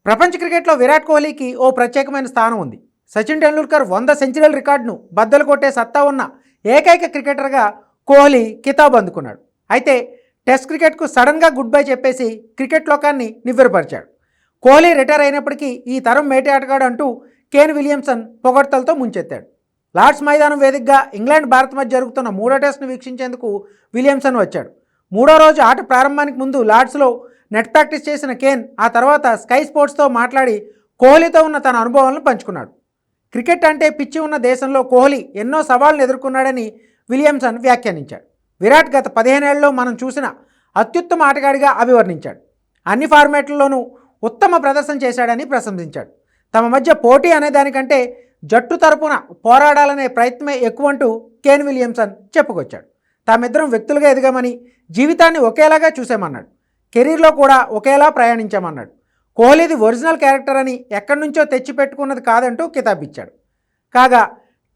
ప్రపంచ క్రికెట్లో విరాట్ కోహ్లీకి ఓ ప్రత్యేకమైన స్థానం ఉంది. సచిన్ టెండూల్కర్ 100 సెంచరీల రికార్డును బద్దలు కొట్టే సత్తా ఉన్న ఏకైక క్రికెటర్గా కోహ్లీ కితాబు అందుకున్నాడు. అయితే టెస్ట్ క్రికెట్కు సడన్గా గుడ్ బై చెప్పేసి క్రికెట్ లోకాన్ని నివ్వెరపరిచాడు. కోహ్లీ రిటైర్ అయినప్పటికీ ఈ తరం మేటి ఆటగాడు అంటూ కేన్ విలియమ్సన్ పొగడ్తలతో ముంచెత్తాడు. లార్డ్స్ మైదానం వేదికగా ఇంగ్లాండ్ భారత్ మధ్య జరుగుతున్న మూడో టెస్ట్ను వీక్షించేందుకు విలియమ్సన్ వచ్చాడు. మూడో రోజు ఆట ప్రారంభానికి ముందు లార్డ్స్లో నెట్ ప్రాక్టీస్ చేసిన కేన్ ఆ తర్వాత స్కై స్పోర్ట్స్తో మాట్లాడి కోహ్లీతో ఉన్న తన అనుభవాలను పంచుకున్నాడు. క్రికెట్ అంటే పిచ్చి ఉన్న దేశంలో కోహ్లీ ఎన్నో సవాళ్లను ఎదుర్కొన్నాడని విలియమ్సన్ వ్యాఖ్యానించాడు. విరాట్ గత 15 ఏళ్లలో మనం చూసిన అత్యుత్తమ ఆటగాడిగా అభివర్ణించాడు. అన్ని ఫార్మాట్లలోనూ ఉత్తమ ప్రదర్శన చేశాడని ప్రశంసించాడు. తమ మధ్య పోటీ అనే దానికంటే జట్టు తరపున పోరాడాలనే ప్రయత్నమే ఎక్కువంటూ కేన్ విలియమ్సన్ చెప్పుకొచ్చాడు. తామిద్దరం వ్యక్తులుగా ఎదిగామని, జీవితాన్ని ఒకేలాగా చూసామన్నాడు. కెరీర్లో కూడా ఒకేలా ప్రయాణించామన్నాడు. కోహ్లీది ఒరిజినల్ క్యారెక్టర్ అని ఎక్కడి నుంచో తెచ్చిపెట్టుకున్నది కాదంటూ కితాబిచ్చాడు. కాగా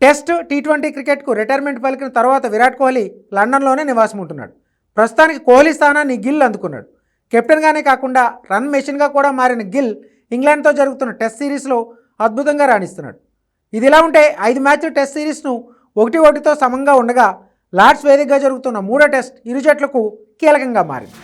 టెస్ట్ టీ20 క్రికెట్కు రిటైర్మెంట్ పలికిన తర్వాత విరాట్ కోహ్లీ లండన్లోనే నివాసం ఉంటున్నాడు. ప్రస్తుతానికి కోహ్లీ స్థానాన్ని గిల్ అందుకున్నాడు. కెప్టెన్గానే కాకుండా రన్ మెషిన్గా కూడా మారిన గిల్ ఇంగ్లాండ్తో జరుగుతున్న టెస్ట్ సిరీస్లో అద్భుతంగా రాణిస్తున్నాడు. ఇదిలా ఉంటే 5 మ్యాచ్ల టెస్ట్ సిరీస్ను 1-1తో సమంగా ఉండగా లార్డ్స్ వేదికగా జరుగుతున్న మూడో టెస్ట్ ఇరు జట్లకు కీలకంగా మారింది.